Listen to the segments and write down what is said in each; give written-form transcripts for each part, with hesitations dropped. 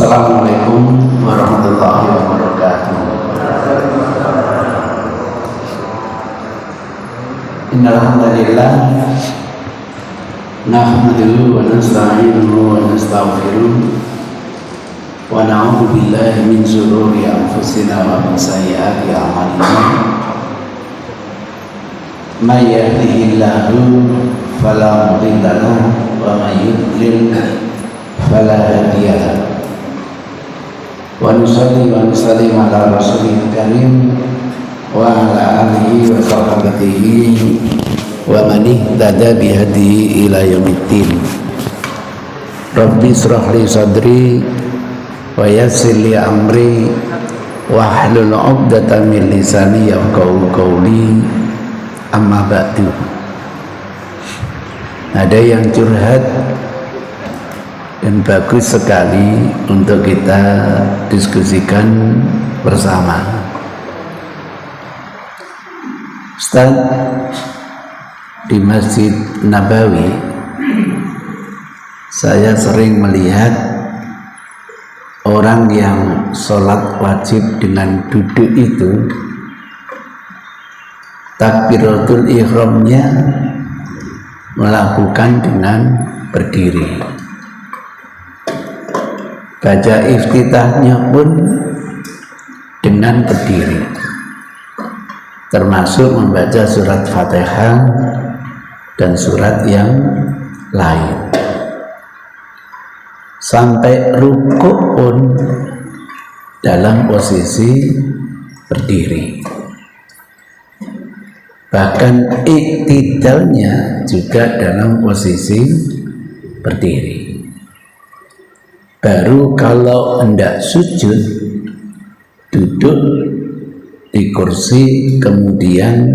Assalamualaikum warahmatullahi wabarakatuh. Innal hamdalillah nahmaduhu wa nasta'inuhu wa nastaghfiruh wa na'udzu billahi min shururi anfusina wa min sayyiati a'malina. May yahdihillahu fala mudilla lahu wa may yudlil fala hadiya lahu. Wa nusalli wa nusallim ala rasulil karim wa ala alihi wa sahbihi wa man ihtada bi hadihi ila yaumiddin. Rabbi ishrah li sadri wa yassir li amri wa hlul 'uqdatam min lisani yafqahu qawli. Amma ba'du. Ada yang curhat dan bagus sekali untuk kita diskusikan bersama. Ustaz, di Masjid Nabawi saya sering melihat orang yang sholat wajib dengan duduk itu takbiratul ihramnya melakukan dengan berdiri. Baca iftitahnya pun dengan berdiri, termasuk membaca surat Fatihah dan surat yang lain. Sampai rukuk pun dalam posisi berdiri. Bahkan iktidalnya juga dalam posisi berdiri. Baru kalau hendak sujud, duduk di kursi, kemudian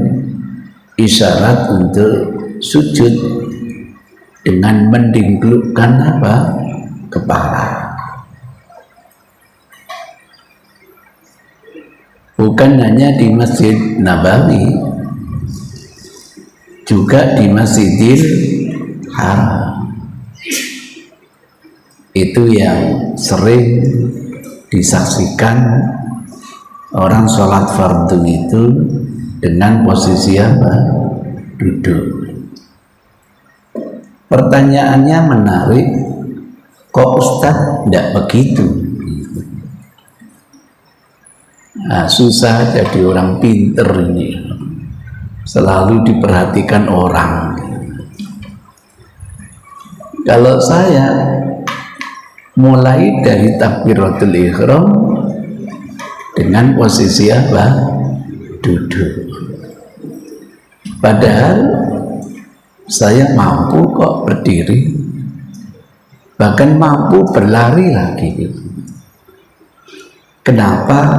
isyarat untuk sujud dengan mendingklukkan kepala. Bukan hanya di Masjid Nabawi, juga di Masjidil Haram. Itu yang sering disaksikan orang sholat fardu itu dengan posisi duduk. Pertanyaannya menarik, kok Ustaz tidak begitu? Nah, susah jadi orang pinter ini, selalu diperhatikan orang. Kalau saya mulai dari takbiratul ihram dengan posisi duduk. Padahal saya mampu kok berdiri, bahkan mampu berlari lagi. Kenapa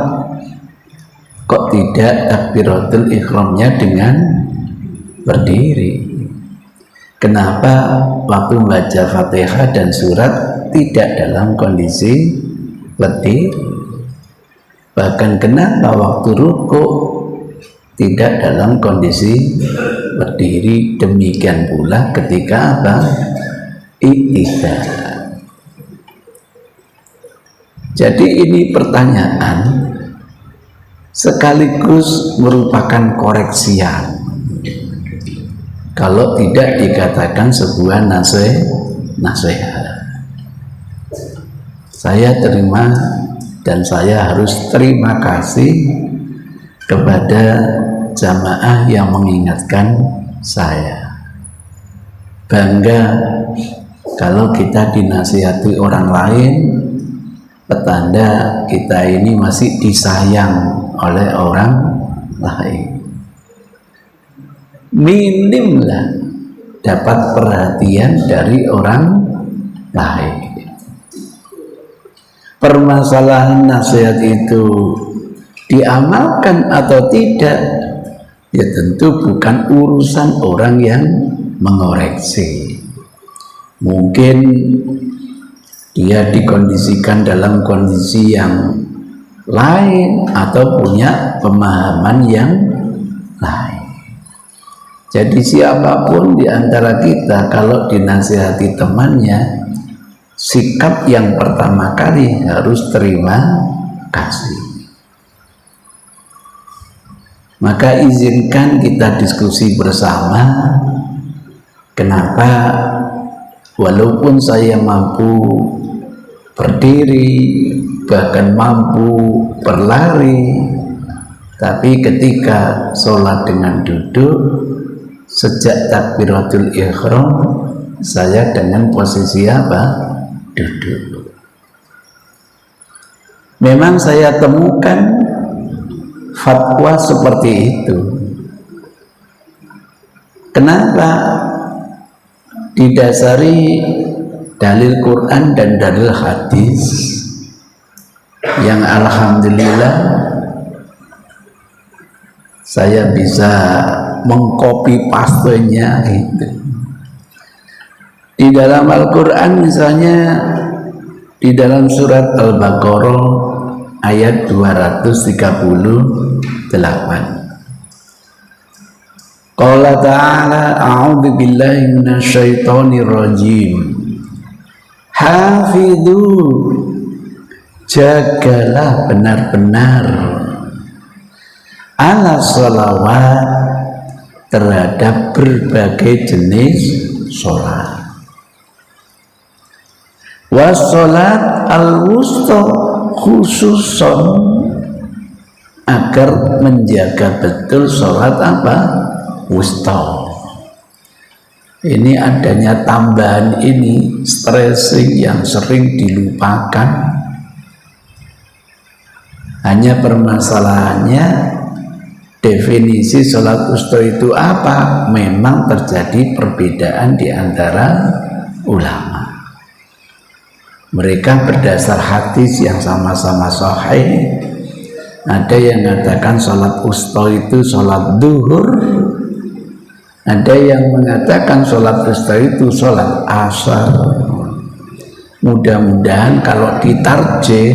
kok tidak takbiratul ihramnya dengan berdiri? Kenapa waktu membaca Fatihah dan surat tidak dalam kondisi berdiri? Bahkan kenapa waktu rukuk tidak dalam kondisi berdiri? Demikian pula ketika iktidal. Jadi ini pertanyaan sekaligus merupakan koreksian kalau tidak dikatakan sebuah nasihat. Saya terima dan saya harus terima kasih kepada jamaah yang mengingatkan saya. Bangga kalau kita dinasihati orang lain, petanda kita ini masih disayang oleh orang lain. Minimlah dapat perhatian dari orang lain. Permasalahan nasihat itu diamalkan atau tidak, ya tentu bukan urusan orang yang mengoreksi. Mungkin dia dikondisikan dalam kondisi yang lain atau punya pemahaman yang lain. Jadi siapapun di antara kita kalau dinasihati temannya, sikap yang pertama kali harus terima kasih. Maka izinkan kita diskusi bersama, kenapa walaupun saya mampu berdiri, bahkan mampu berlari, tapi ketika sholat dengan duduk, sejak takbiratul ihram, saya dengan posisi apa? Duduk. Memang saya temukan fatwa seperti itu. Kenapa? Didasari dalil Quran dan dalil hadis yang alhamdulillah saya bisa mengcopy pastenya itu. Di dalam Al-Quran misalnya di dalam surat Al-Baqarah ayat 238. Qala ta'ala a'udzu billahi minasyaitonir rajim. Hafidhu, jagalah benar-benar ala sholawat, terhadap berbagai jenis sholat. Wassolat al-wusta, khususon agar menjaga betul sholat apa? Wusta. Ini adanya tambahan ini, stressing yang sering dilupakan. Hanya permasalahannya definisi sholat wusta itu apa? Memang terjadi perbedaan di antara ulama. Mereka berdasar hadis yang sama-sama sahih. Ada yang mengatakan sholat wusta itu sholat duhur, ada yang mengatakan sholat wusta itu sholat asar. Mudah-mudahan kalau ditarjih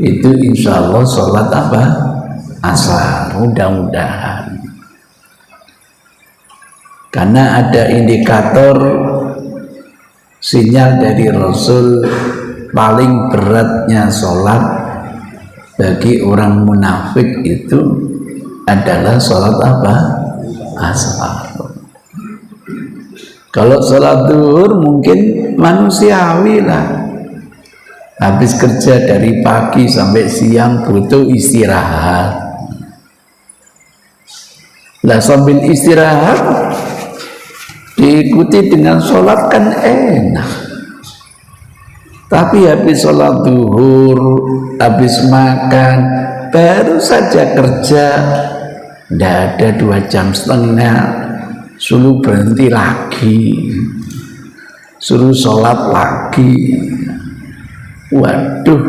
itu insya Allah sholat apa? Asar, mudah-mudahan. Karena ada indikator sinyal dari Rasul, paling beratnya sholat bagi orang munafik itu adalah sholat apa? Asar. Kalau sholat duhur mungkin manusiawi lah, habis kerja dari pagi sampai siang butuh istirahat. Lah sambil istirahat diikuti dengan sholat kan enak. Tapi habis sholat duhur, habis makan, baru saja kerja, tidak ada 2,5 jam, suruh berhenti lagi, suruh sholat lagi. Waduh,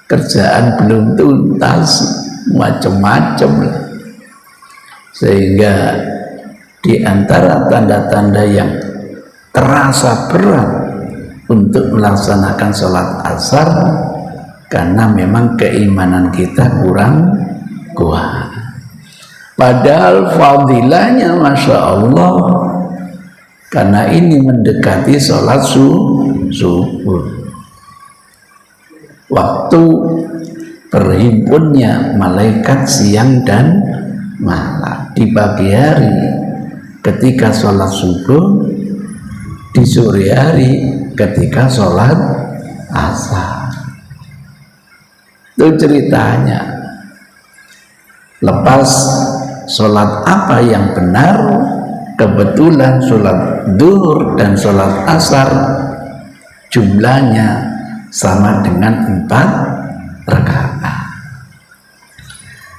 kerjaan belum tuntas, macam-macam. Sehingga di antara tanda-tanda yang terasa berat untuk melaksanakan sholat asar, karena memang keimanan kita kurang kuat. Padahal fadilahnya Masya Allah, karena ini mendekati sholat subuh, waktu berhimpunnya malaikat siang dan malam. Di pagi hari ketika sholat subuh, di sore hari ketika sholat asar. Itu ceritanya. Lepas sholat apa yang benar, kebetulan sholat duhur dan sholat asar jumlahnya sama dengan 4 rakaat.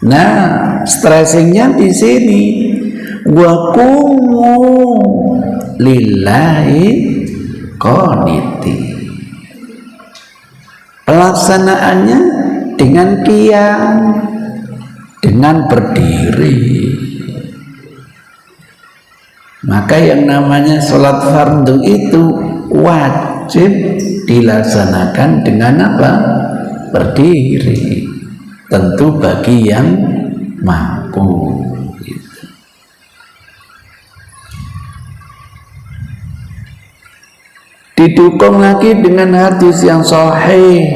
Nah, stressingnya di sini, wa qumu lillahi qaniti. Pelaksanaannya dengan qiyam, dengan berdiri. Maka yang namanya sholat fardu itu wajib dilaksanakan dengan apa? Berdiri. Tentu bagi yang mampu. Didukung lagi dengan hadis yang sahih.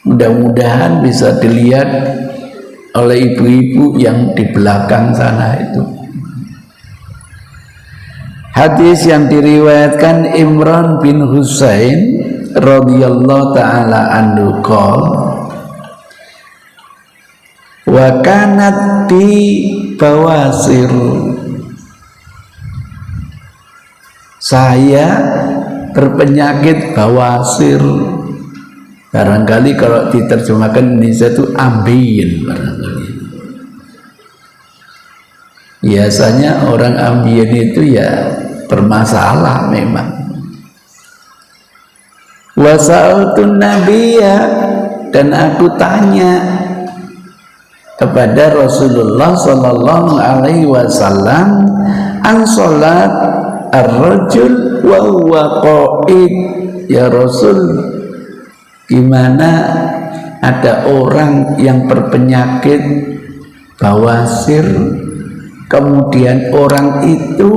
Mudah-mudahan bisa dilihat oleh ibu-ibu yang di belakang sana itu. Hadis yang diriwayatkan Imran bin Husain radhiyallahu taala anhu qala wa kanat bi bawasir, saya berpenyakit bawasir. Barangkali kalau diterjemahkan Indonesia itu ambeien barangkali. Biasanya orang ambien itu ya bermasalah memang. Wasa'altun nabiyya, dan aku tanya kepada Rasulullah sallallahu alaihi wasallam an salat ar-rajul wa huwa qa'id. Ya Rasul, gimana ada orang yang berpenyakit bawasir, kemudian orang itu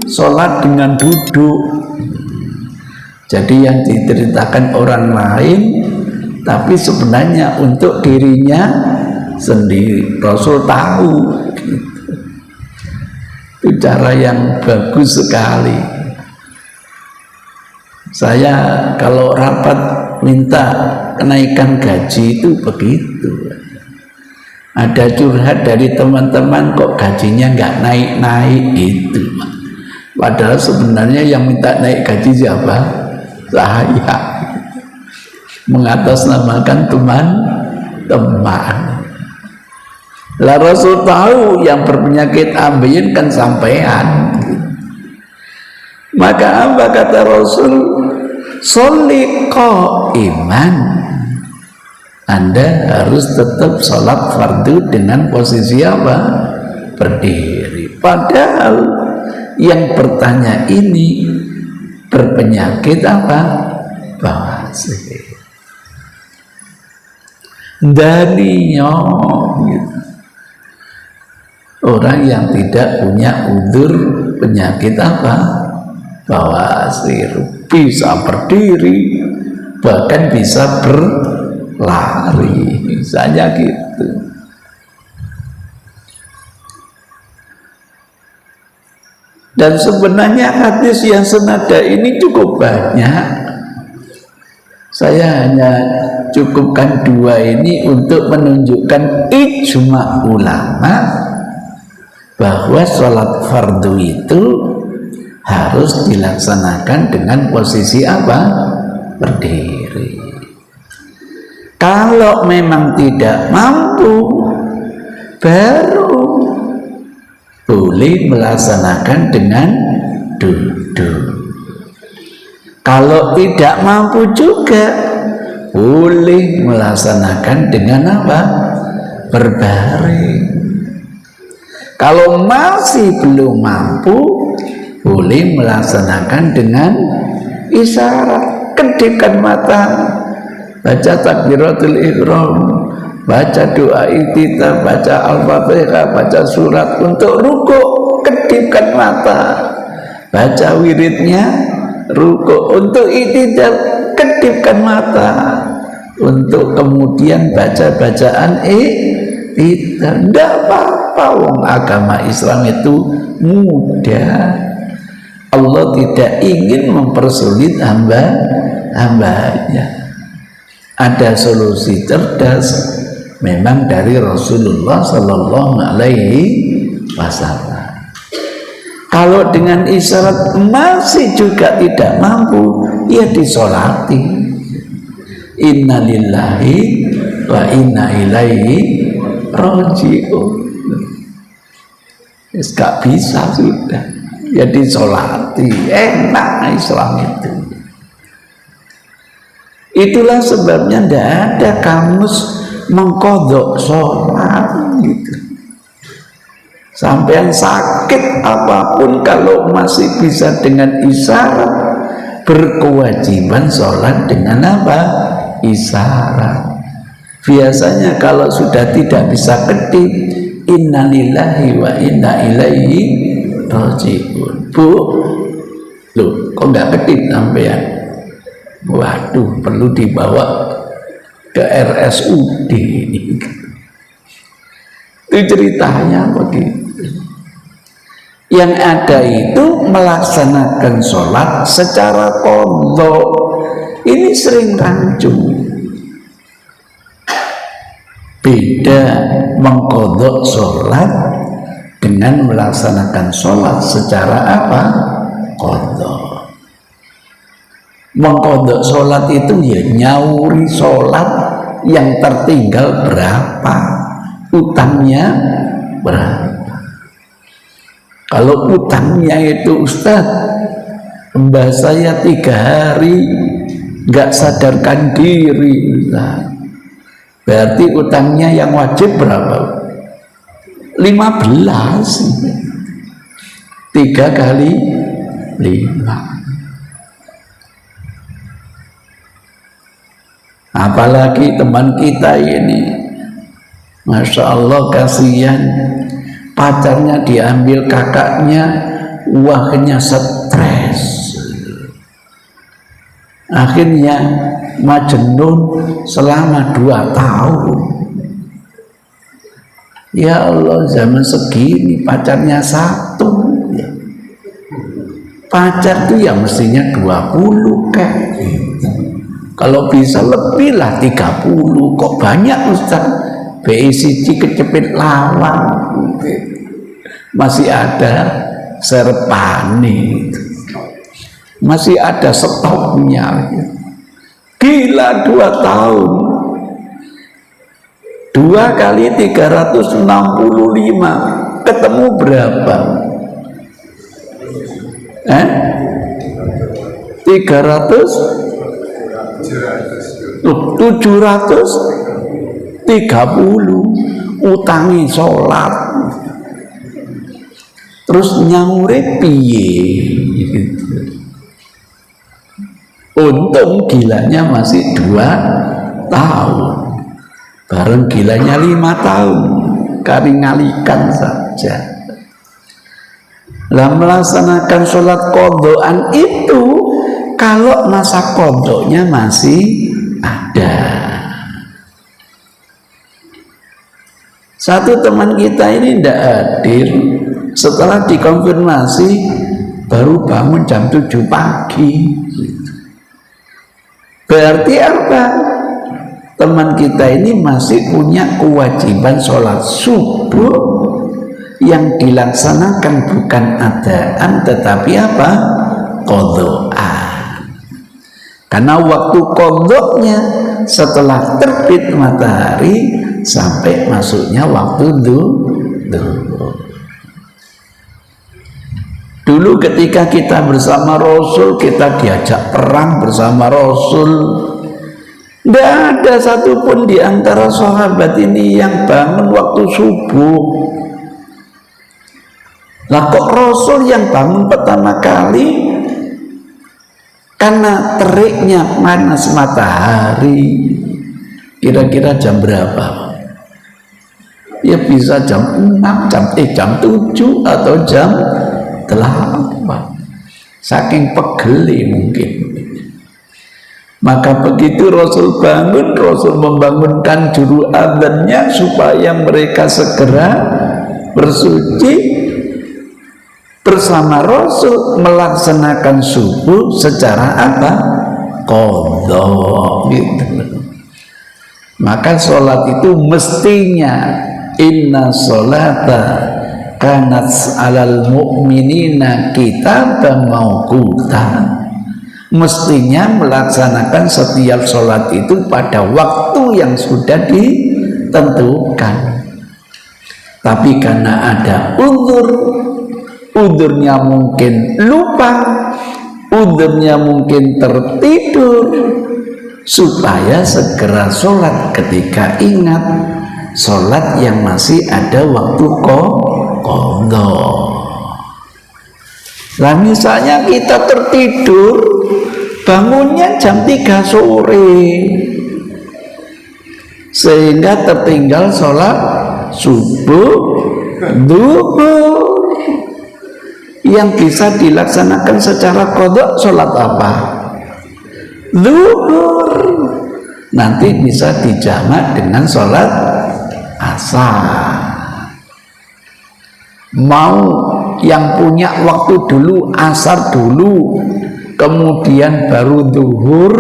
sholat dengan duduk. Jadi yang diceritakan orang lain, tapi sebenarnya untuk dirinya sendiri. Rasul tahu gitu. Itu cara yang bagus sekali. Saya kalau rapat minta kenaikan gaji itu begitu. Ada curhat dari teman-teman, kok gajinya nggak naik-naik itu. Padahal sebenarnya yang minta naik gaji siapa? Saya. Mengatasnamakan teman-teman. Lah Rasul tahu yang berpenyakit ambeien kan sampean. Maka apa kata Rasul? Sholli qaiman. Anda harus tetap sholat fardu dengan posisi apa? Berdiri. Padahal yang bertanya ini berpenyakit apa? Bawasir. Daniyo gitu. Orang yang tidak punya udzur penyakit apa? Bawasir, bisa berdiri, bahkan bisa berlari, misalnya gitu. Dan sebenarnya hadis yang senada ini cukup banyak. Saya hanya cukupkan dua ini untuk menunjukkan ijma ulama bahwa sholat fardu itu harus dilaksanakan dengan posisi apa? Berdiri. Kalau memang tidak mampu, baru boleh melaksanakan dengan duduk. Kalau tidak mampu juga boleh melaksanakan dengan apa? Berbaring. Kalau masih belum mampu, boleh melaksanakan dengan isyarat. Kedipkan mata, baca takbiratul ihram, baca doa iftitah, baca al-fatihah, baca surat. Untuk rukuk, kedipkan mata, baca wiridnya, rukuk. Untuk iktidal, kedipkan mata. Untuk kemudian baca bacaan tidak apa-apa, wong agama Islam itu mudah. Allah tidak ingin mempersulit hambanya. Ada solusi cerdas memang dari Rasulullah Sallallahu Alaihi Wasallam. Kalau dengan isyarat masih juga tidak mampu, ya disolati. Inna lillahi wa inna ilaihi raji'un. Gak bisa sudah, ya disolati. Enak Islam itu. Itulah sebabnya tidak ada kamus mengkodok sholat gitu. Sampai yang sakit apapun, kalau masih bisa dengan isyarat, berkewajiban sholat dengan apa? Isyarat. Biasanya kalau sudah tidak bisa kedip, innalillahi wa inna ilaihi raji'un. Bu, Loh, kok nggak kedip sampean? Waduh, perlu dibawa ke RSUD ini. Itu ceritanya begitu. Yang ada itu melaksanakan sholat secara qadha. Ini sering rancu. Beda mengqadha sholat dengan melaksanakan sholat secara apa? Qadha. Mengqadha sholat itu ya nyauri sholat yang tertinggal berapa, utangnya berapa. Kalau utangnya itu Ustaz, mbah saya 3 hari nggak sadarkan diri, Ustaz, berarti utangnya yang wajib berapa? 15. 3 kali 5. Apalagi teman kita ini, Masya Allah, kasihan, pacarnya diambil kakaknya, wahnya stres, akhirnya majnun selama 2 tahun. Ya Allah, zaman segini pacarnya 1. Pacar tuh ya mestinya 20 kan. Kalau bisa lebih lah 30. Kok banyak Ustaz? BICC kecepit lawang, masih ada serpani, masih ada stoknya. Gila, 2 tahun, 2 kali 365, ketemu berapa? 730 utangi sholat, terus nyaure piye gitu. Untung gilanya masih 2 tahun, bareng gilanya 5 tahun, kali-ngalikan saja. Lah melaksanakan sholat qadhaan itu kalau masa qadhanya masih ada. Satu teman kita ini tidak hadir, setelah dikonfirmasi baru bangun jam 7 pagi. Berarti apa? Teman kita ini masih punya kewajiban sholat subuh yang dilaksanakan bukan adaan tetapi apa? Qadhaan. Karena waktu qadhanya setelah terbit matahari sampai masuknya waktu dulu ketika kita bersama Rasul, kita diajak perang bersama Rasul, tidak ada satupun di antara sahabat ini yang bangun waktu subuh. Lah kok Rasul yang bangun pertama kali? Karena teriknya panas matahari, kira-kira jam berapa? Ya bisa jam 6, jam 7 atau jam 8. Saking pegeli mungkin. Maka begitu Rasul bangun, Rasul membangunkan juru adzannya supaya mereka segera bersuci. Bersama Rasul melaksanakan subuh secara apa? Qadha gitu. Maka sholat itu mestinya inna sholata kanat alal mu'minina kitaban mauquta, mestinya melaksanakan setiap sholat itu pada waktu yang sudah ditentukan. Tapi karena ada udurnya mungkin lupa, udurnya mungkin tertidur, supaya segera sholat ketika ingat sholat yang masih ada waktu qadha. Nah misalnya kita tertidur, bangunnya jam 3 sore sehingga tertinggal sholat subuh duhur. yang bisa dilaksanakan secara qadha sholat apa? Zuhur. Nanti bisa dijamak dengan sholat asar. Mau yang punya waktu dulu asar dulu, kemudian baru zuhur.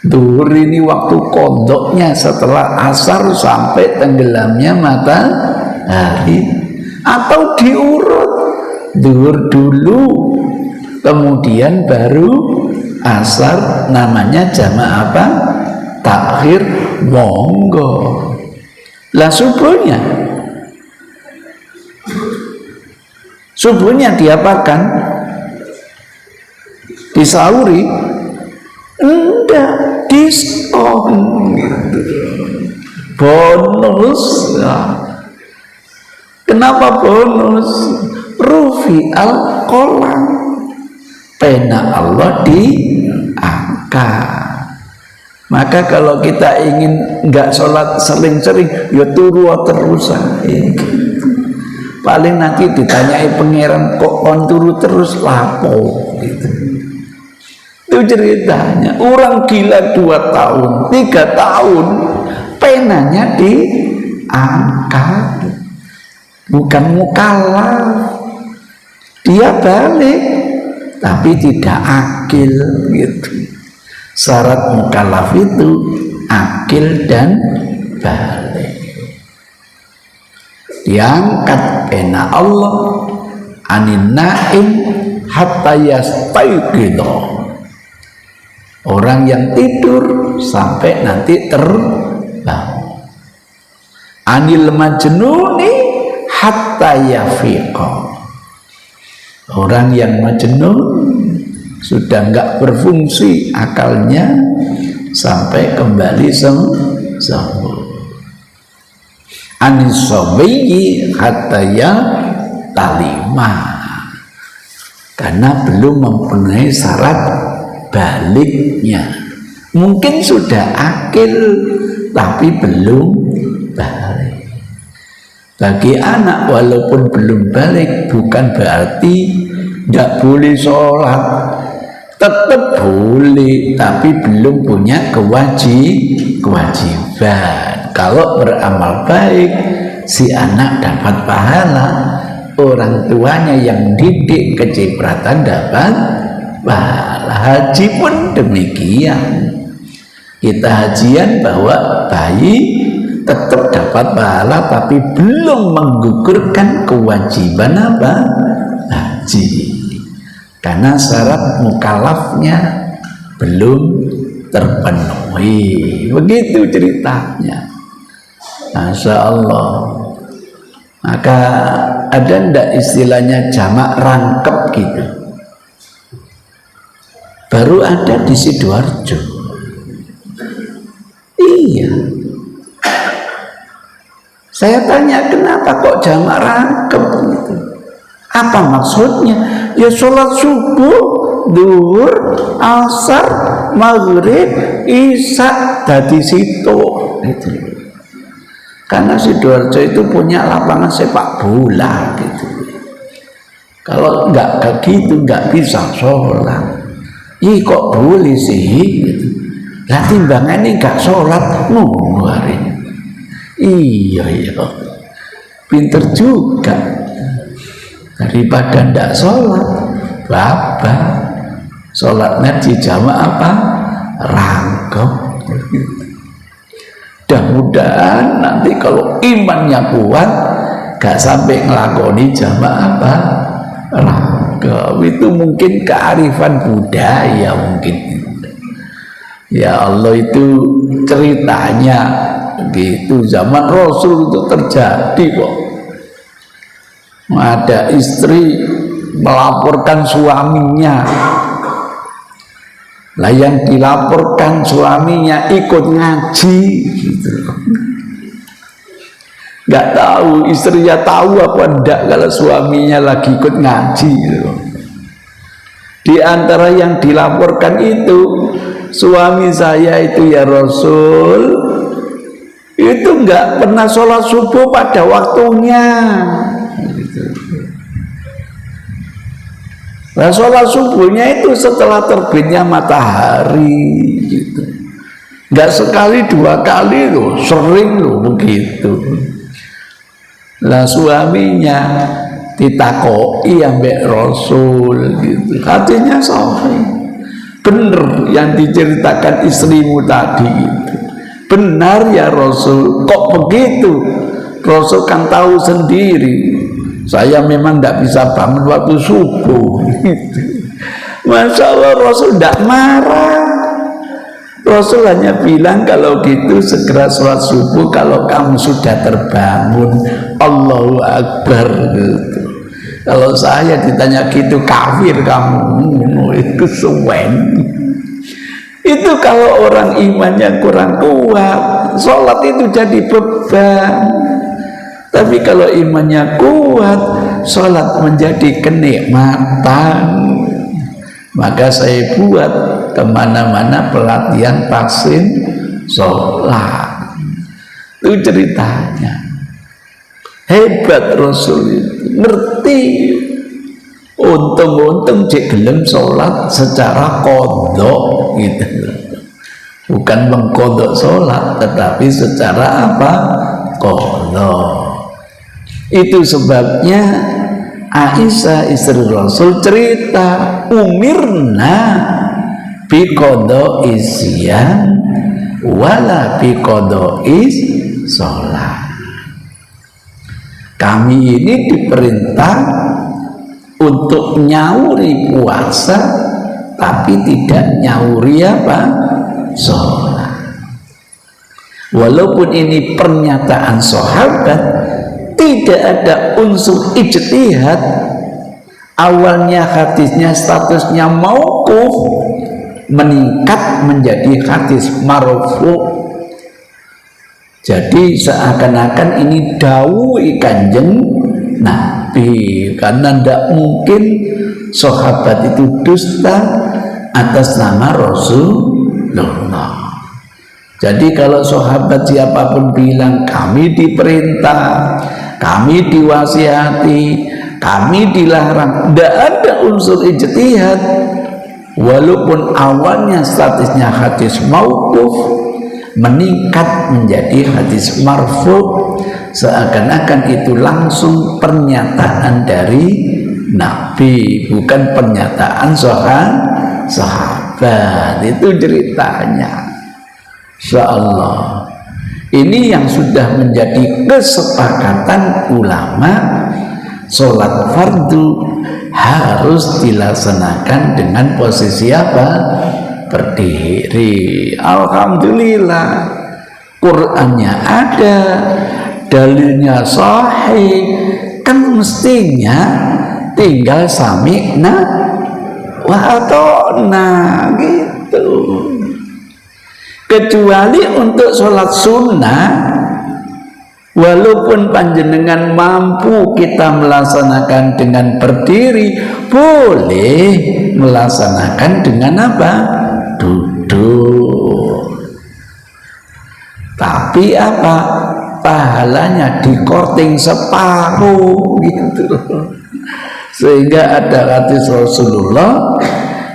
Zuhur ini waktu qadhanya setelah asar sampai tenggelamnya matahari, atau diurut zuhur dulu kemudian baru asar, namanya jamak apa? Takhir, monggo. Lah subuhnya diapakan? Disauri? Enggak, diskon gitu. Bonus. Kenapa bonus? Rufi al-qalam, pena Allah diangkat. Maka kalau kita ingin enggak sholat sering-sering, ya turu terusan. Paling nanti ditanyai pangeran, kok kon turu terus lapo gitu. Itu ceritanya. Orang gila 2 tahun, 3 tahun, penanya diangkat. Bukan mukallaf. Dia balik, tapi tidak akil gitu. Syarat mukallaf itu akil dan balik. Diangkat pena Allah anin naim hatta yastaiqidho. Orang yang tidur sampai nanti terbangun. Anil majnuni hatta yafiqho. Orang yang majnun sudah enggak berfungsi akalnya sampai kembali sembuh. Anisobiyyi hatta ya talima, karena belum mempunyai syarat baliknya. Mungkin sudah akil tapi belum balik. Bagi anak walaupun belum balik bukan berarti tidak boleh sholat, tetap boleh, tapi belum punya kewajiban. Kalau beramal baik, si anak dapat pahala, orang tuanya yang didik kecipratan dapat pahala. Haji pun demikian. Kita hajian bawa bayi tetap dapat pahala, tapi belum menggugurkan kewajiban apa? Haji. Karena syarat mukallafnya belum terpenuhi. Begitu ceritanya. Masya Allah. Maka ada ndak istilahnya jamak rangkep gitu? Baru ada di Sidoarjo. Iya. Saya tanya kenapa kok jamak rangkep gitu? Apa maksudnya? Ya sholat subuh, zuhur, asar, maghrib, isya dari situ. Gitu. Karena Sidoarjo itu punya lapangan sepak bola gitu. Kalau nggak begitu nggak bisa sholat. Ih kok boleh sih? Gitu. Lah timbangannya nggak sholat ngeluarin. Iya, pinter juga. Daripada ndak sholat, bapak sholatnya di jamaah apa? Rangkep. Mudah-mudahan nanti kalau imannya kuat, gak sampai ngelakoni jamaah apa? Rangkep. Itu mungkin kearifan budaya mungkin. Ya Allah, itu ceritanya gitu. Zaman Rasul itu terjadi kok. Ada istri melaporkan suaminya, lah yang dilaporkan suaminya ikut ngaji gitu. Nggak tahu istrinya tahu apa enggak kalau suaminya lagi ikut ngaji gitu. Di antara yang dilaporkan itu, suami saya itu ya Rasul itu nggak pernah sholat subuh pada waktunya. Nah, sholat subuhnya itu setelah terbitnya matahari gitu. Nggak sekali dua kali loh, sering loh begitu. Lah suaminya ditakoi ambek Rasul gitu, hatinya sahih, bener yang diceritakan istrimu tadi gitu. Benar ya Rasul, kok begitu? Rasul kan tahu sendiri saya memang tidak bisa bangun waktu subuh gitu. Masya Allah, Rasul tidak marah. Rasul hanya bilang kalau gitu segera sholat subuh kalau kamu sudah terbangun. Allahu Akbar gitu. Kalau saya ditanya gitu, kafir kamu, itu suwen. Itu kalau orang imannya kurang kuat, sholat itu jadi beban. Tapi kalau imannya kuat, sholat menjadi kenikmatan. Maka saya buat kemana-mana pelatihan vaksin sholat. Itu ceritanya. Hebat Rasul itu, ngerti. Untung-untung cek gelem sholat secara kodok gitu. Bukan mengkodok sholat, tetapi secara apa? Kodok. Itu sebabnya Aisyah istri Rasul cerita, umirna biqodo isyan wala biqodo is sholat. Kami ini diperintah untuk nyauri puasa, tapi tidak nyauri apa? Sholat. Walaupun ini pernyataan sahabat, tidak ada unsur ijtihad. Awalnya hadisnya statusnya mauquf, meningkat menjadi hadis marfu. Jadi seakan-akan ini dawuh Kanjeng Nabi, karena tidak mungkin sahabat itu dusta atas nama Rasulullah. Jadi kalau sahabat siapapun bilang kami diperintah, kami diwasiati, kami dilarang, tidak ada unsur ijtihad. Walaupun awalnya statusnya hadis mauquf, meningkat menjadi hadis marfu, seakan-akan itu langsung pernyataan dari Nabi, bukan pernyataan sahabat. Itu ceritanya. Insyaallah ini yang sudah menjadi kesepakatan ulama, sholat fardu harus dilaksanakan dengan posisi apa? Berdiri. Alhamdulillah, Qur'annya ada, dalilnya sahih, kan mestinya tinggal sami'na wa ata'na gitu. Kecuali untuk sholat sunnah, walaupun panjenengan mampu kita melaksanakan dengan berdiri, boleh melaksanakan dengan apa? Duduk. Tapi apa? Pahalanya dikorting separuh gitu. Sehingga ada hadis Rasulullah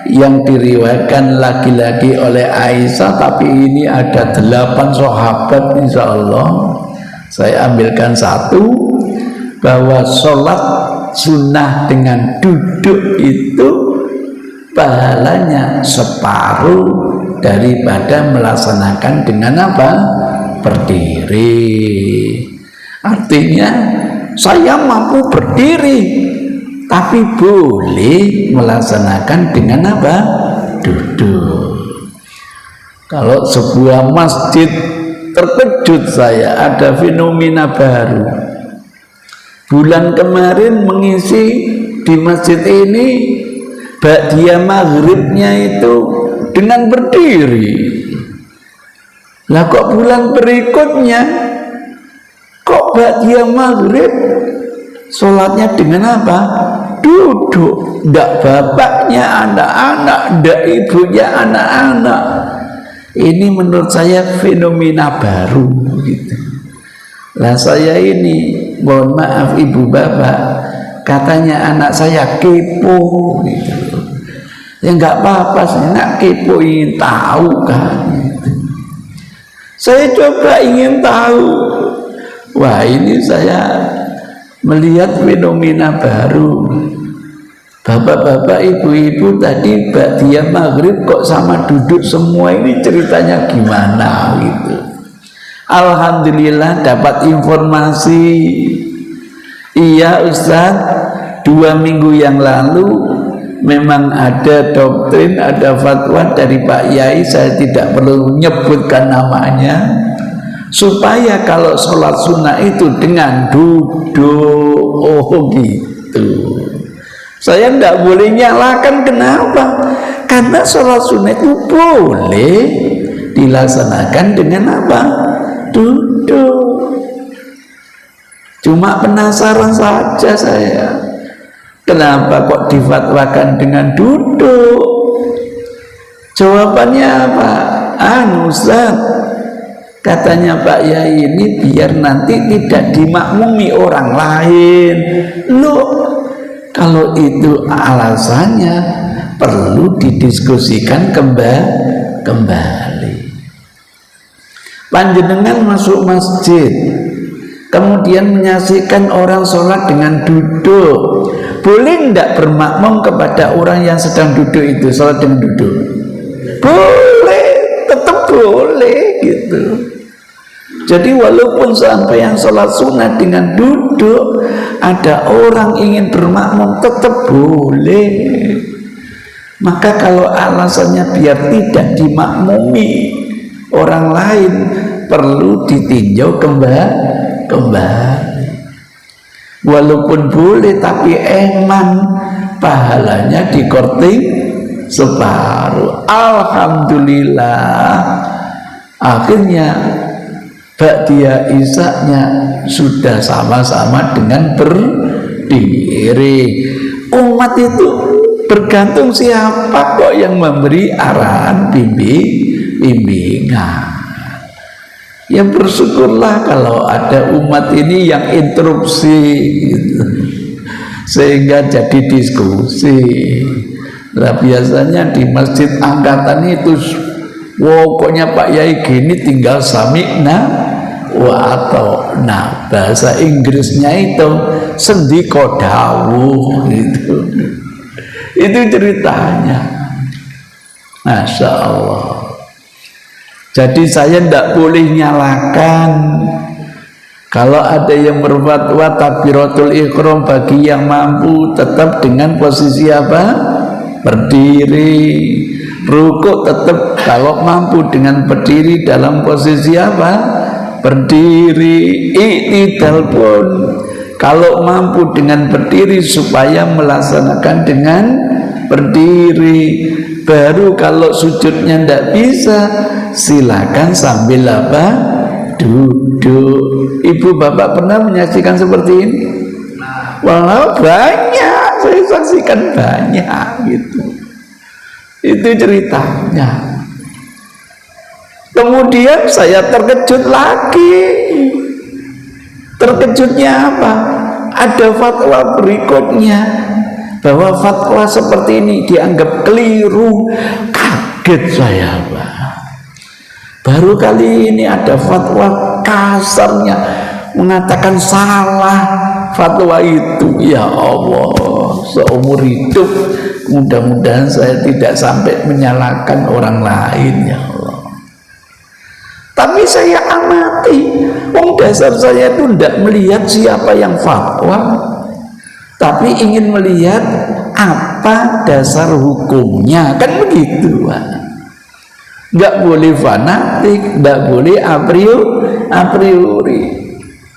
yang diriwayatkan lagi-lagi oleh Aisyah, tapi ini ada 8 sahabat. Insya Allah saya ambilkan satu, bahwa sholat sunnah dengan duduk itu pahalanya separuh daripada melaksanakan dengan apa? Berdiri. Artinya saya mampu berdiri, tapi boleh melaksanakan dengan apa? Duduk. Kalau sebuah masjid, terkejut saya, ada fenomena baru. Bulan kemarin mengisi di masjid ini, ba'diyah maghribnya itu dengan berdiri. Lah kok bulan berikutnya, kok ba'diyah maghrib sholatnya dengan apa? Duduk. Ndak bapaknya anak-anak, ndak ibunya anak-anak. Ini menurut saya fenomena baru gitu. Lah saya ini, mohon maaf ibu bapak, katanya anak saya kepo gitu. Ya nggak apa-apa, saya nggak kepo, ingin tahu kan gitu. Saya coba ingin tahu. Wah, ini saya melihat fenomena baru. Bapak-bapak, ibu-ibu tadi ba'diyah maghrib kok sama duduk semua, ini ceritanya gimana gitu. Alhamdulillah dapat informasi. Iya Ustaz, 2 minggu yang lalu memang ada doktrin, ada fatwa dari Pak Yai, saya tidak perlu menyebutkan namanya, supaya kalau sholat sunnah itu dengan duduk. Oh gitu. Saya tidak boleh nyalakan, kenapa? Karena sholat sunnah itu boleh dilaksanakan dengan apa? Duduk. Cuma penasaran saja saya, kenapa kok difatwakan dengan duduk? Jawabannya apa? Ustaz, katanya Pak Yai ini biar nanti tidak dimakmumi orang lain. Loh, kalau itu alasannya perlu didiskusikan kembali. Panjenengan masuk masjid, kemudian menyaksikan orang sholat dengan duduk, boleh tidak bermakmum kepada orang yang sedang duduk itu sholat dengan duduk? Boleh, tetap boleh gitu. Jadi walaupun sampai yang sholat sunnah dengan duduk, ada orang ingin bermakmum, tetap boleh. Maka kalau alasannya biar tidak dimakmumi orang lain, perlu ditinjau kembali. Walaupun boleh, tapi emang pahalanya dikorting separuh. Alhamdulillah, akhirnya ba'diyah isya-nya sudah sama-sama dengan berdiri. Umat itu bergantung siapa kok yang memberi arahan, bimbingan. Ya bersyukurlah kalau ada umat ini yang interupsi gitu, sehingga jadi diskusi. Nah, biasanya di masjid angkatan itu pokoknya Pak Yai gini tinggal sami'na wa ata'na. Bahasa Inggrisnya itu sendiko dawuh gitu. Itu ceritanya. Masya Allah. Jadi saya tidak boleh nyalakan. Kalau ada yang berfatwa takbiratul ihram bagi yang mampu, tetap dengan posisi apa? Berdiri. Rukuk tetap kalau mampu dengan berdiri dalam posisi apa? Berdiri. I'tidal pun kalau mampu dengan berdiri supaya melaksanakan dengan berdiri. Baru kalau sujudnya tidak bisa, silakan sambil apa? Duduk. Ibu bapak pernah menyaksikan seperti ini? Walau banyak, saya saksikan banyak gitu. Itu ceritanya. Kemudian saya terkejut lagi. Terkejutnya apa? Ada fatwa berikutnya bahwa fatwa seperti ini dianggap keliru. Kaget saya, Pak. Baru kali ini ada fatwa kasarnya mengatakan salah fatwa itu. Ya Allah, seumur hidup mudah-mudahan saya tidak sampai menyalahkan orang lain, ya Allah. Tapi saya amati, dasar saya itu tidak melihat siapa yang fatwa, tapi ingin melihat apa dasar hukumnya, kan begitu, Pak. Nggak boleh fanatik, nggak boleh a priori.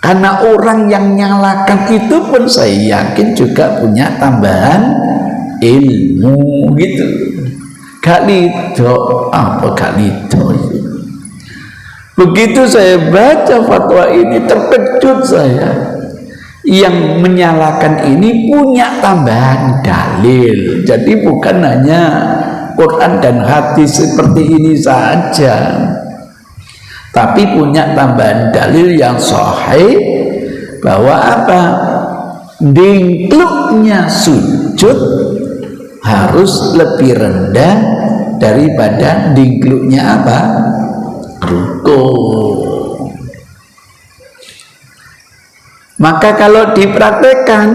Karena orang yang nyalakan itu pun saya yakin juga punya tambahan ilmu gitu. Gak lido, apa gak lido. Begitu saya baca fatwa ini, terkejut saya. Yang menyalakan ini punya tambahan dalil. Jadi bukan hanya Quran dan hadis seperti ini saja, tapi punya tambahan dalil yang sahih bahwa apa? dingkluknya sujud harus lebih rendah daripada dingkluknya apa? Rukuk. Maka kalau dipraktekkan,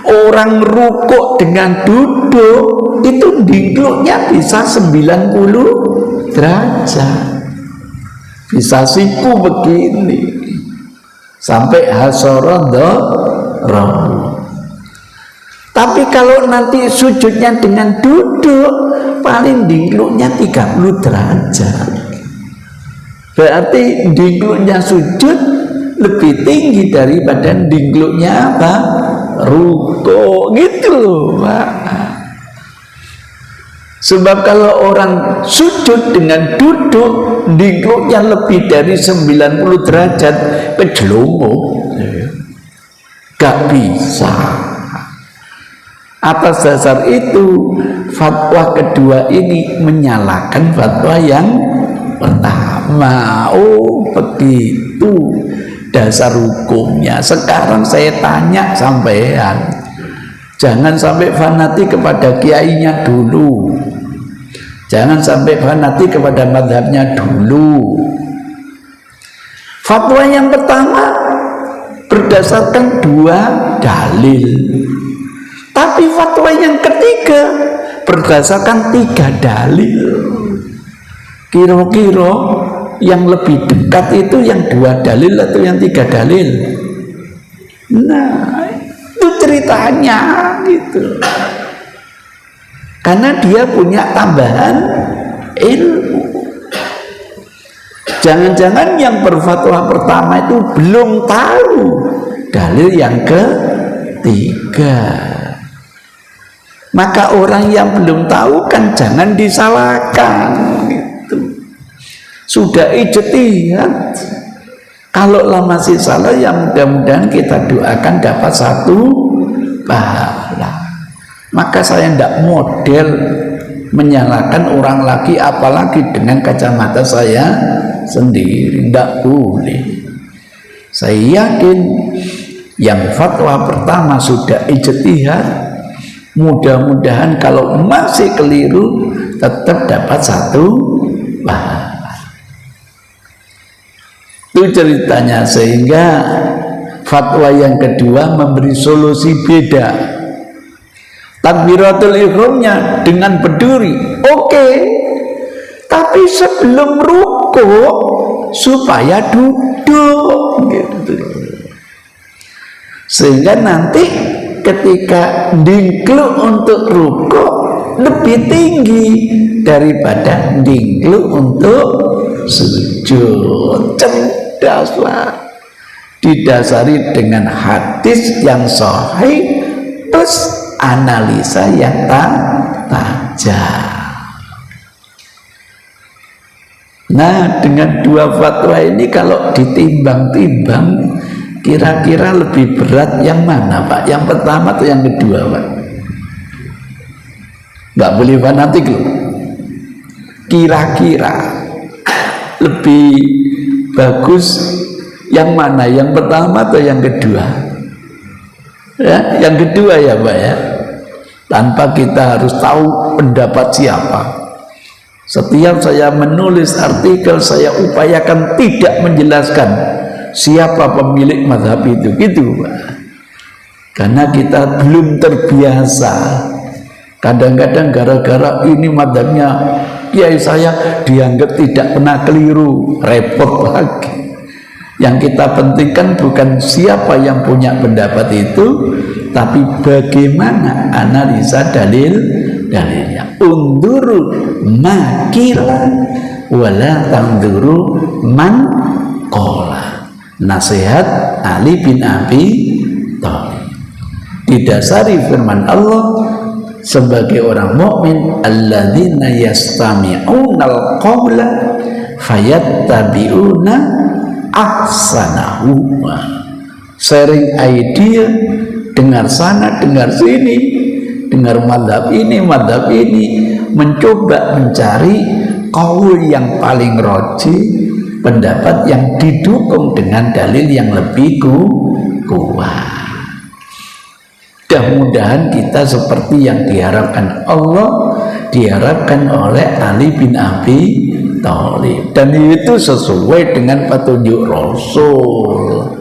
orang rukuk dengan duduk itu dingkluknya bisa 90 derajat, bisa siku begini sampai hasaradharahu. Tapi kalau nanti sujudnya dengan duduk, paling dingkluknya 30 derajat. Berarti dingkluknya sujud lebih tinggi daripada dingkluknya apa? Rukuk, gitu loh, Pak. Sebab kalau orang sujud dengan duduk, dingkluknya lebih dari 90 derajat, kejelungup, gak bisa. Atas dasar itu, fatwa kedua ini menyalahkan fatwa yang pertama. Oh, begitu dasar hukumnya. Sekarang saya tanya sampean, jangan sampai fanatik kepada kiainya dulu, jangan sampai fanatik kepada madhabnya dulu. Fatwa yang pertama berdasarkan 2 dalil, tapi fatwa yang ketiga berdasarkan 3 dalil. Kira-kira yang lebih dekat itu yang 2 dalil atau yang 3 dalil? Nah, itu ceritanya gitu. Karena dia punya tambahan ilmu. Jangan-jangan yang berfatwa pertama itu belum tahu dalil yang ketiga. Maka orang yang belum tahu kan jangan disalahkan gitu. Sudah ijtihad, kalau masih salah ya mudah-mudahan kita doakan dapat 1 pahala. Maka saya tidak model menyalahkan orang lagi, apalagi dengan kacamata saya sendiri, tidak boleh. Saya yakin yang fatwa pertama sudah ijtihad, mudah-mudahan kalau masih keliru tetap dapat 1 pahala. Itu ceritanya. Sehingga fatwa yang kedua memberi solusi beda. Takbiratul ihramnya dengan berdiri, oke. Tapi sebelum rukuk supaya duduk gitu. Sehingga nanti ketika dingkluk untuk rukuk lebih tinggi daripada dingkluk untuk sujud. Cerdaslah, didasari dengan hadis yang sahih plus analisa yang tajam. Nah, dengan 2 fatwa ini kalau ditimbang-timbang, kira-kira lebih berat yang mana, Pak? Yang pertama atau yang kedua, Pak? Nggak boleh fanatik loh. Kira-kira lebih bagus yang mana? Yang pertama atau yang kedua? Ya, yang kedua ya, Pak ya. Tanpa kita harus tahu pendapat siapa. Setiap saya menulis artikel, saya upayakan tidak menjelaskan siapa pemilik mazhab itu, gitu, Pak. Karena kita belum terbiasa. Kadang-kadang gara-gara ini mazhabnya kiai saya dianggap tidak pernah keliru, repot lagi. Yang kita pentingkan bukan siapa yang punya pendapat itu, tapi bagaimana analisa dalilnya. Unduru makila wala tanduru man qala. Nasihat Ali bin Abi Thalib. Didasari firman Allah sebagai orang mukmin, alladzina yastami'unal qawla fayattabi'una ahsanahu. Sharing idea, dengar sana, dengar sini, dengar madhab ini, mencoba mencari qaul yang paling roji, pendapat yang didukung dengan dalil yang lebih kuat. Mudah-mudahan kita seperti yang diharapkan Allah, diharapkan oleh Ali bin Abi Thalib, dan itu sesuai dengan petunjuk Rasul.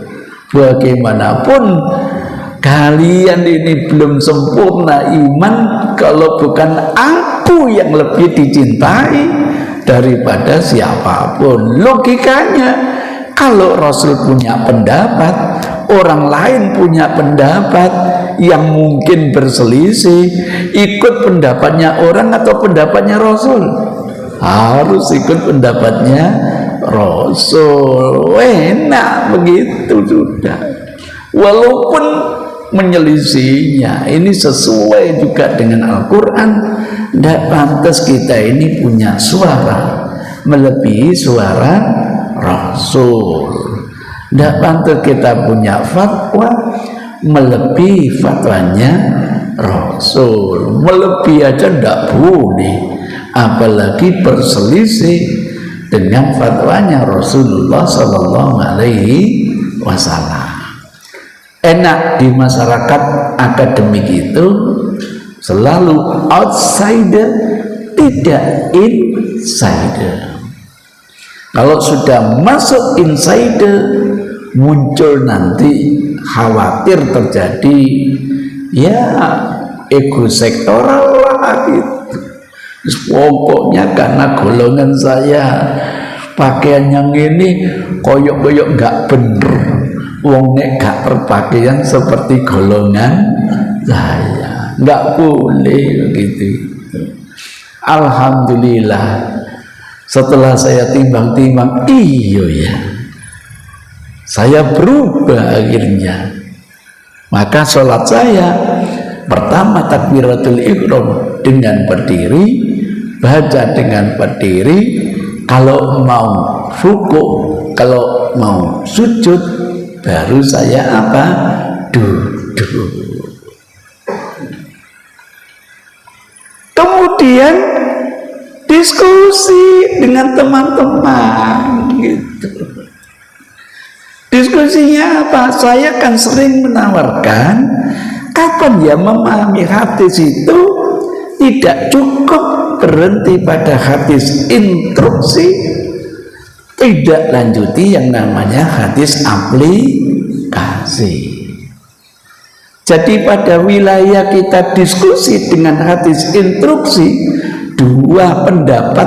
Bagaimanapun kalian ini belum sempurna iman kalau bukan aku yang lebih dicintai daripada siapapun. Logikanya, kalau Rasul punya pendapat, orang lain punya pendapat yang mungkin berselisih, ikut pendapatnya orang atau pendapatnya Rasul? Harus ikut pendapatnya Rasul. Enak begitu sudah. Walaupun menyelisihinya, ini sesuai juga dengan Al-Quran. Tidak pantas kita ini punya suara melebihi suara Rasul. Tidak pantas kita punya fatwa melebihi fatwanya Rasul. Melebihi aja tidak boleh, apalagi berselisih dengan fatwanya Rasulullah Sallallahu Alaihi Wasallam. Enak di masyarakat akademik itu selalu outsider, tidak insider. Kalau sudah masuk insider, muncul nanti khawatir terjadi ya ego sektoral lah gitu. Pokoknya karena golongan saya pakaian yang ini koyok-koyok nggak bener, wong nek gak berpakaian seperti golongan saya, nggak boleh begitu. Alhamdulillah, setelah saya timbang-timbang, iya ya, saya berubah akhirnya. Maka sholat saya pertama takbiratul ihram dengan berdiri, baca dengan berdiri. Kalau mau ruku, kalau mau sujud, baru saya apa? Duduk. Kemudian diskusi dengan teman-teman gitu. Diskusinya apa? Saya kan sering menawarkan, kapan ya memahami hadis itu tidak cukup berhenti pada hadis instruksi, tidak lanjuti yang namanya hadis aplikasi. Jadi pada wilayah kita diskusi dengan hadis instruksi, dua pendapat,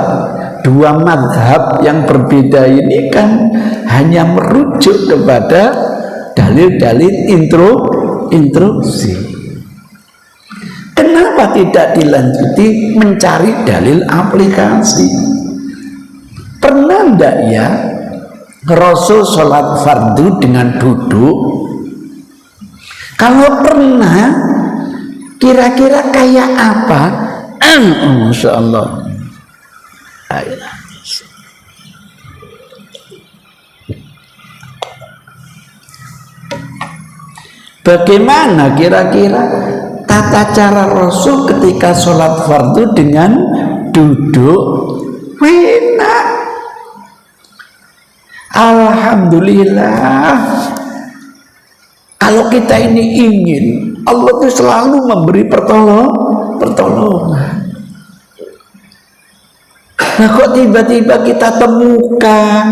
dua madhab yang berbeda ini kan hanya merujuk kepada dalil-dalil instruksi. Kenapa tidak dilanjuti mencari dalil aplikasi? Pernah enggak ya Rasul sholat fardu dengan duduk? Kalau pernah, kira-kira kayak apa? Masya Allah. Bagaimana kira-kira tata cara Rasul ketika sholat fardu dengan duduk? Enak. Alhamdulillah. Kalau kita ini ingin, Allah itu selalu memberi pertolongan. Nah kok tiba-tiba kita temukan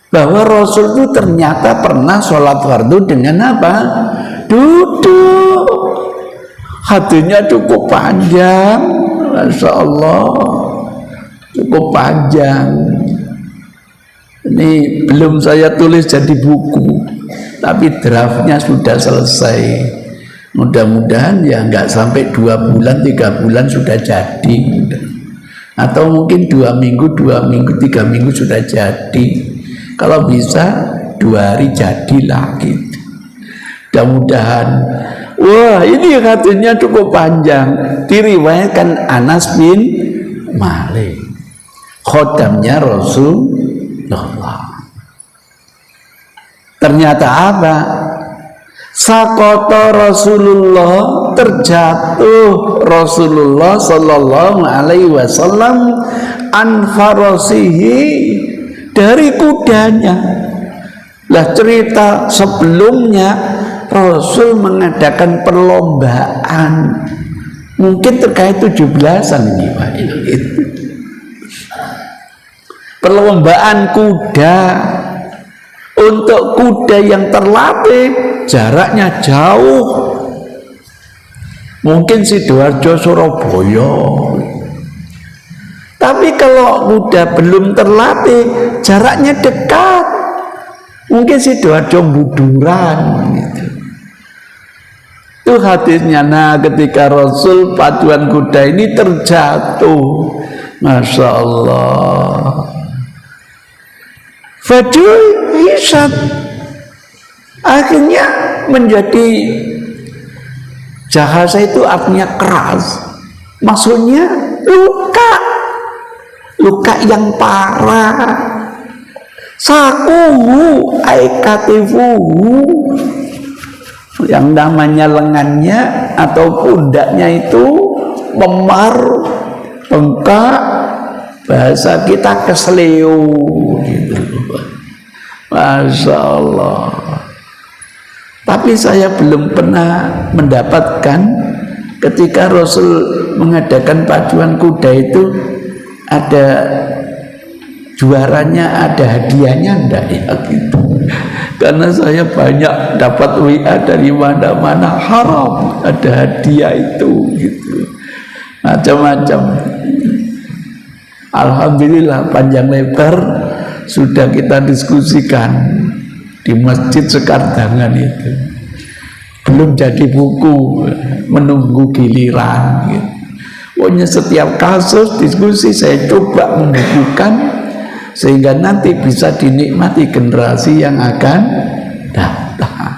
bahwa Rasul itu ternyata pernah sholat fardu dengan apa? Duduk. Hadisnya cukup panjang, Masya Allah, cukup panjang. Ini belum saya tulis jadi buku, tapi draftnya sudah selesai. Mudah-mudahan ya nggak sampai 2 bulan, 3 bulan sudah jadi, atau mungkin 2 minggu, 3 minggu sudah jadi. Kalau bisa 2 hari jadilah gitu. Mudah-mudahan. Wah, ini hadisnya cukup panjang, diriwayatkan Anas bin Malik, khodamnya Rasulullah. Ternyata apa? Sakoto Rasulullah, terjatuh Rasulullah Sallallahu Alaihi Wasallam anfarosihi, dari kudanya. Lah cerita sebelumnya Rasul mengadakan perlombaan, mungkin terkait 17-an ini Pak. Perlombaan kuda. Untuk kuda yang terlatih jaraknya jauh, mungkin Sidoarjo Surabaya. Tapi kalau kuda belum terlatih jaraknya dekat, mungkin Sidoarjo Buduran gitu. Itu hadisnya. Nah, ketika Rasul paduan kuda ini terjatuh, Masya Allah, Fajul hisab, akhirnya menjadi jahasa itu artinya keras, maksudnya luka yang parah. Sakuhu aikatifuhu, yang namanya lengannya atau pundaknya itu memar, bengkak, bahasa kita kesleo gitu. Masya Allah. Tapi saya belum pernah mendapatkan ketika Rasul mengadakan paduan kuda itu ada juaranya, ada hadiahnya, enggak ya gitu. Karena saya banyak dapat WA dari mana-mana, haram ada hadiah itu gitu, macam-macam. Alhamdulillah panjang lebar sudah kita diskusikan di Masjid Sekardangan itu. Belum jadi buku, menunggu giliran gitu. Pokoknya setiap kasus diskusi saya coba membukukan sehingga nanti bisa dinikmati generasi yang akan datang.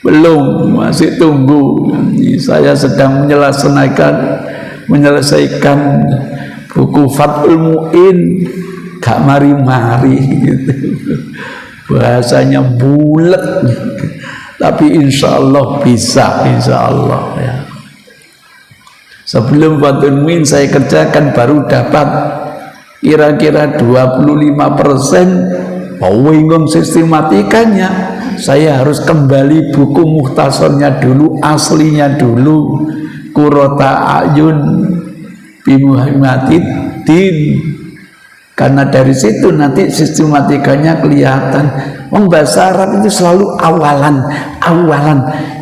Belum, masih tunggu. Saya sedang menyelesaikan buku Fathul Mu'in, gak mari-mari gitu. Bahasanya bulat, tapi insya Allah bisa, insya Allah ya. Sebelum Fathul Mu'in saya kerjakan baru dapat kira-kira 25%. Bingung sistematikanya. Saya harus kembali buku mukhtasarnya dulu, aslinya dulu, Qurrata A'yun bi Muhammadiddin. Karena dari situ nanti sistematikanya kelihatan. Bahasa Arab itu selalu awalan.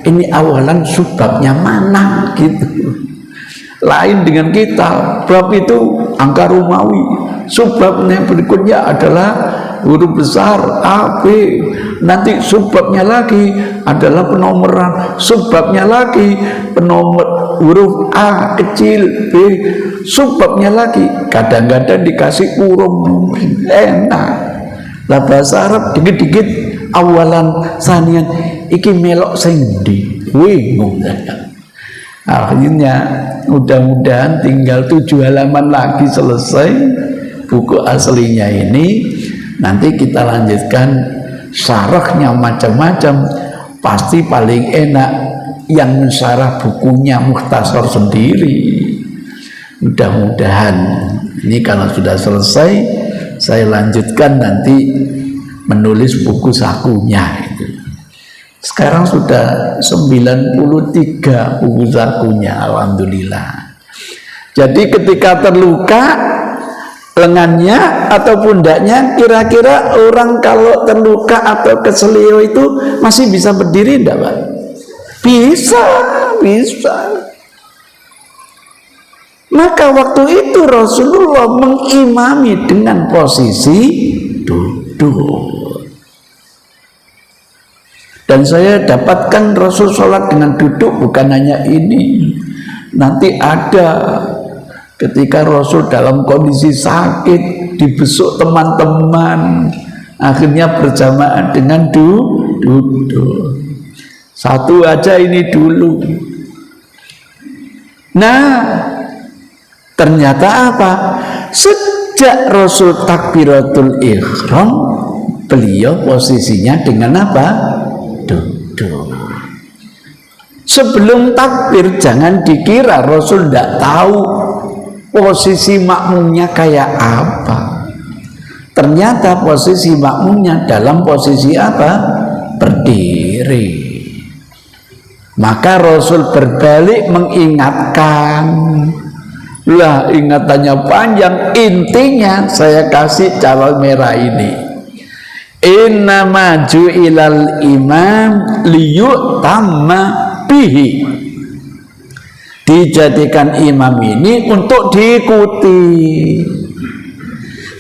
Ini awalan sebabnya mana gitu. Lain dengan kita, bab itu angka Romawi, sebabnya berikutnya adalah huruf besar A, B, nanti sebabnya lagi adalah penomoran, sebabnya lagi penomor huruf A kecil, B, sebabnya lagi kadang-kadang dikasih kurung, enak lah bahasa Arab. Dikit-dikit awalan sanian iki melok sendi, bingung saya. Akhirnya mudah-mudahan tinggal 7 halaman lagi selesai buku aslinya ini. Nanti kita lanjutkan syarahnya macam-macam. Pasti paling enak yang mensyarah bukunya mukhtasar sendiri. Mudah-mudahan ini kalau sudah selesai saya lanjutkan nanti menulis buku sakunya itu. Sekarang sudah 93 buku sakunya, alhamdulillah. Jadi ketika terluka lengannya atau pundaknya, kira-kira orang kalau terluka atau keselio itu masih bisa berdiri enggak, Pak? Bisa. Maka waktu itu Rasulullah mengimami dengan posisi duduk. Dan saya dapatkan Rasul sholat dengan duduk bukan hanya ini. Nanti ada ketika Rasul dalam kondisi sakit, dibesuk teman-teman, akhirnya berjamaah dengan duduk. Satu aja ini dulu. Nah, ternyata apa? Sejak Rasul takbiratul ihram, beliau posisinya dengan apa? Duduk. Sebelum takbir jangan dikira Rasul tidak tahu posisi makmumnya kayak apa. Ternyata posisi makmumnya dalam posisi apa? Berdiri. Maka Rasul berbalik mengingatkan. Lah ingatannya panjang, intinya saya kasih cawan merah ini. Inna maju ilal imam liyutamma bihi. Dijadikan imam ini untuk diikuti.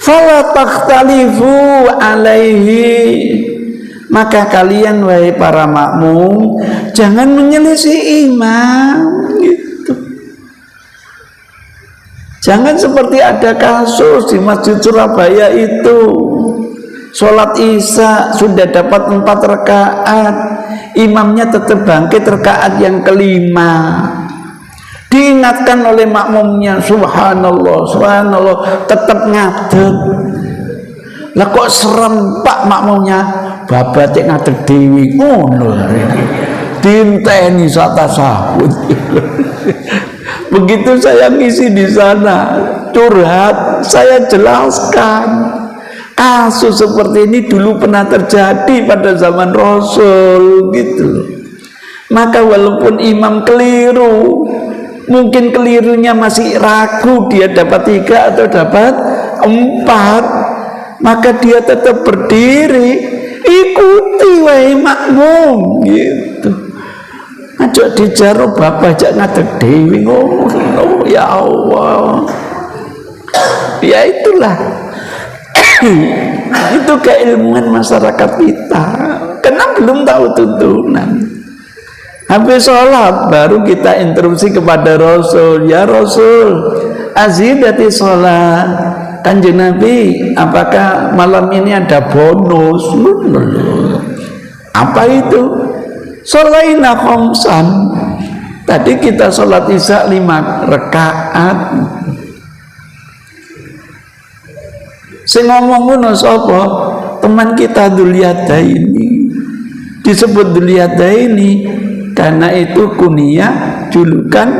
Fala takhtalifu alaihi. Maka kalian wahai para makmum jangan menyelisih imam gitu. Jangan seperti ada kasus di Masjid Surabaya itu, sholat isya sudah dapat 4 rakaat, imamnya tetap bangkit rakaat yang kelima. Diingatkan oleh makmumnya, subhanallah, subhanallah, tetap ngadeg. Lah kok serempak makmumnya, babat ngadeg dewi ngono. Dinteni sata sahut. Begitu saya ngisi di sana, curhat, saya jelaskan kasus seperti ini dulu pernah terjadi pada zaman Rasul gitu. Maka walaupun imam keliru, mungkin kelirunya masih ragu dia dapat 3 atau dapat 4, maka dia tetap berdiri, ikuti wahai makmum gitu. Aja dijaruh bapak aja ngadeg dewi ngomong, oh, ya Allah. Ya itulah itu keilmuan masyarakat kita, karena belum tahu tuntunan. Habis sholat baru kita interupsi kepada Rasul, ya Rasul, azidati sholat. Kanjeng Nabi, apakah malam ini ada bonus? Apa itu? Sholaina khamsan. Tadi kita sholat isya 5 rakaat. Sing ngomong ngono sapa? Teman kita Dzuliyadaini. Disebut Dzuliyadaini karena itu kunyah, julukan.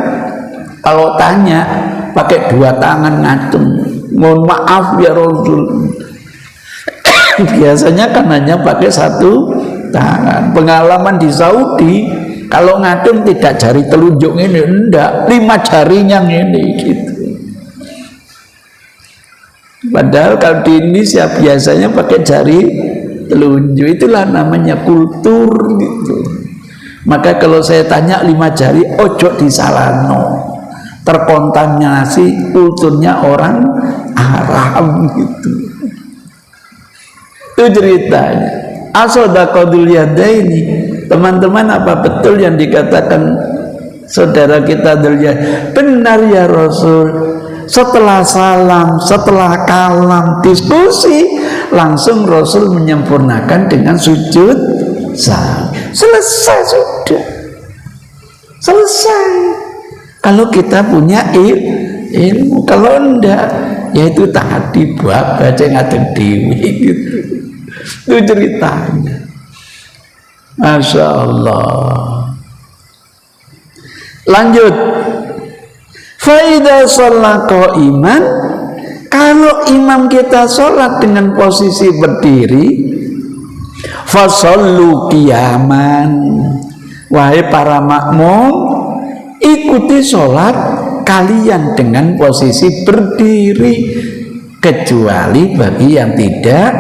Kalau tanya pakai 2 tangan ngacung. Mohon maaf ya Rasul. Biasanya kan hanya pakai 1 tangan. Pengalaman di Saudi, kalau ngacung tidak jari telunjuk ini, enggak, 5 jarinya ini gitu. Padahal kalau di Indonesia biasanya pakai jari telunjuk. Itulah namanya kultur gitu. Maka kalau saya tanya 5 jari, ojo disalahno, terkontaminasi kulturnya orang Arab gitu. Itu ceritanya. Asodaqadul yadaini. Teman-teman, apa betul yang dikatakan saudara kita Dzuliyadaini? Benar ya Rasul. Setelah salam, setelah kalam, diskusi, langsung Rasul menyempurnakan dengan sujud sahwi. Selesai sudah. Selesai. Kalau kita punya ilmu, kalau enggak, yaitu tadi buat baca ngadeg dewi gitu. Itu ceritanya. Masya Allah. Lanjut. Faida sholat qaiman. Kalau imam kita sholat dengan posisi berdiri, fasallu qiyaman. Wahai para makmum, ikuti sholat kalian dengan posisi berdiri, kecuali bagi yang tidak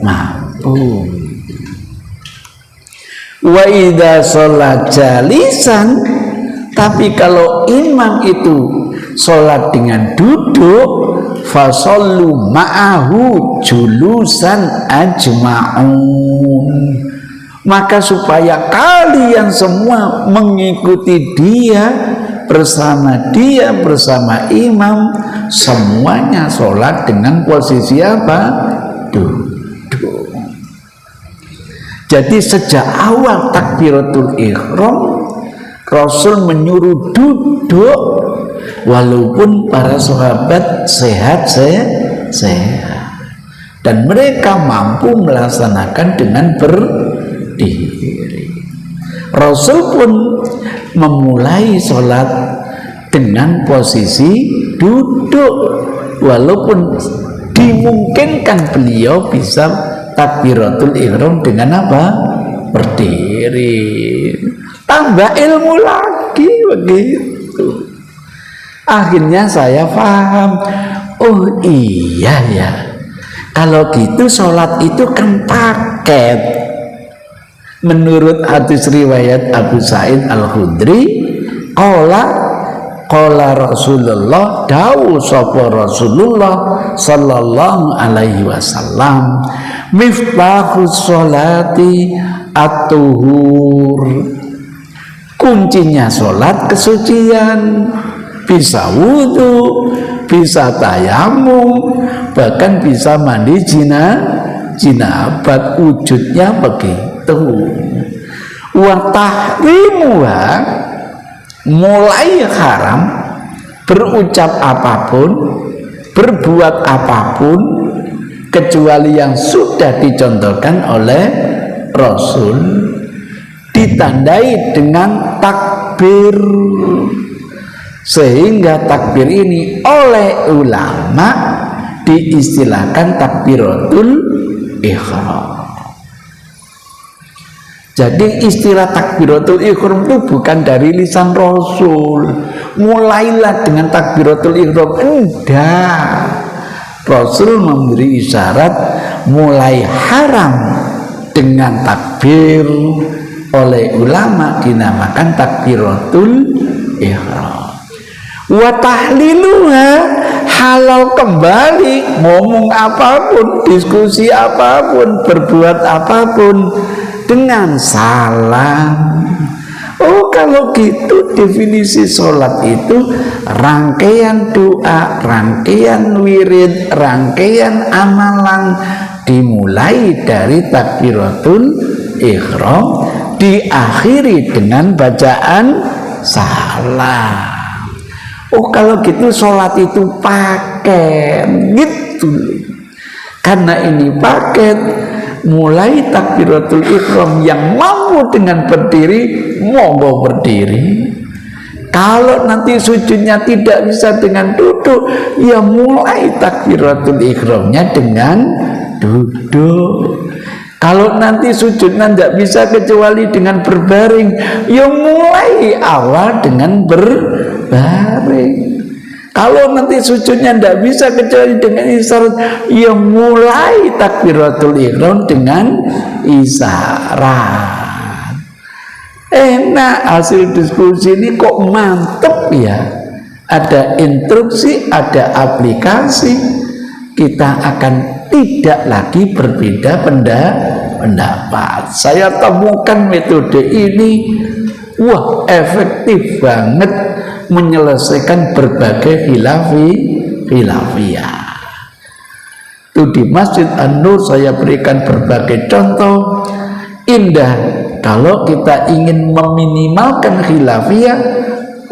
mampu. Wa idza sholat jalisan, tapi kalau imam itu sholat dengan duduk, fasallu ma'ahu julusan ajma'un. Maka supaya kalian semua mengikuti dia, bersama imam, semuanya sholat dengan posisi apa? Duduk. Jadi sejak awal takbiratul ihram, Rasul menyuruh duduk, walaupun para sahabat sehat, dan mereka mampu melaksanakan dengan berdiri. Rasul pun memulai sholat dengan posisi duduk, walaupun dimungkinkan beliau bisa takbiratul ihram dengan apa? Berdiri. tambah ilmu lagi begitu. Akhirnya saya paham, oh iya ya, kalau gitu sholat itu kan paket. Menurut hadis riwayat Abu Sa'id Al-Khudri, qala Rasulullah, dawu sapa Rasulullah sallallahu alaihi wasallam, miftahus sholati at-tuhur. Kuncinya sholat kesucian. Bisa wudhu, bisa tayamum, bahkan bisa mandi jinabat. Wujudnya begitu. Wa tahrimuha, mulai haram berucap apapun, berbuat apapun kecuali yang sudah dicontohkan oleh Rasul, ditandai dengan takbir. Sehingga takbir ini oleh ulama diistilahkan takbiratul ihram. Jadi istilah takbiratul ihram itu bukan dari lisan Rasul. Mulailah dengan takbiratul ihram. Enggak. Rasul memberi isyarat mulai haram dengan takbir, oleh ulama dinamakan takbiratul ihram. Wa tahliluha, halal kembali, ngomong apapun, diskusi apapun, berbuat apapun dengan salam. Oh, kalau gitu definisi sholat itu rangkaian doa, rangkaian wirid, rangkaian amalan, dimulai dari takbiratul ihram, diakhiri dengan bacaan salam. Oh, kalau gitu sholat itu paket gitu. Karena ini paket, mulai takbiratul ihram yang mampu dengan berdiri, monggo berdiri. Kalau nanti sujudnya tidak bisa dengan duduk, ya mulai takbiratul ihramnya dengan duduk. Kalau nanti sujudnya tidak bisa kecuali dengan berbaring, ya mulai awal dengan berbaring. Kalau nanti sujudnya tidak bisa kecuali dengan isyarat, ya mulai takbiratul ihram dengan isyarat. Enak, hasil diskusi ini kok mantep ya. Ada instruksi, ada aplikasi. Kita akan tidak lagi berbeda pendapat. Saya temukan metode ini, wah, efektif banget menyelesaikan berbagai khilafiyah. Itu di Masjid An-Nur saya berikan berbagai contoh indah. Kalau kita ingin meminimalkan khilafiyah,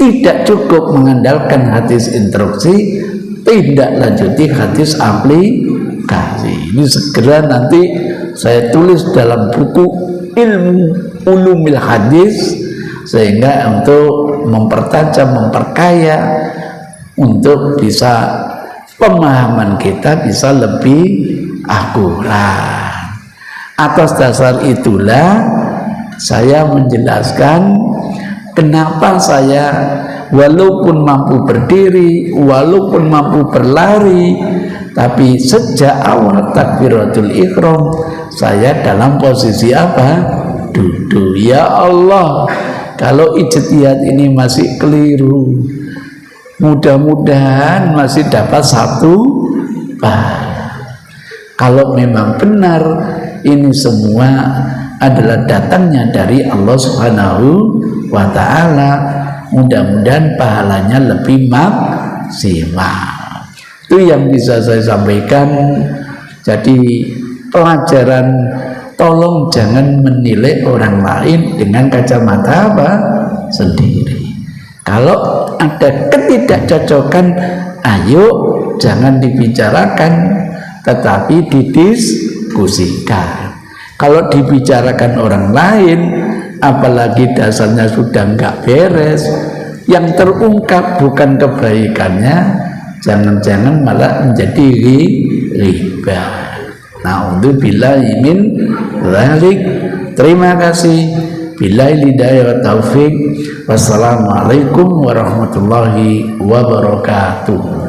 tidak cukup mengandalkan hadis instruksi, tidak lanjuti hadis aplikasi. Ini segera nanti saya tulis dalam buku Ilmu Ulumil Hadis, sehingga untuk mempertajam, memperkaya, untuk bisa pemahaman kita bisa lebih akurat. Atas dasar itulah saya menjelaskan kenapa saya walaupun mampu berdiri, walaupun mampu berlari, tapi sejak awal takbiratul ihram saya dalam posisi apa? Duduk. Ya Allah, kalau ijtihad ini masih keliru, mudah-mudahan masih dapat satu pahala. Kalau memang benar ini semua adalah datangnya dari Allah Subhanahu wa ta'ala, mudah-mudahan pahalanya lebih maksimal. Itu yang bisa saya sampaikan. Jadi pelajaran, tolong jangan menilai orang lain dengan kacamata apa? Sendiri. Kalau ada ketidakcocokan, ayo jangan dibicarakan, tetapi didiskusikan. Kalau dibicarakan orang lain, apalagi dasarnya sudah enggak beres, yang terungkap bukan kebaikannya, jangan-jangan malah menjadi riba. Na'udzubillahi min dzalik. Terima kasih. Billahi hidayah wa taufik. Wassalamualaikum warahmatullahi wabarakatuh.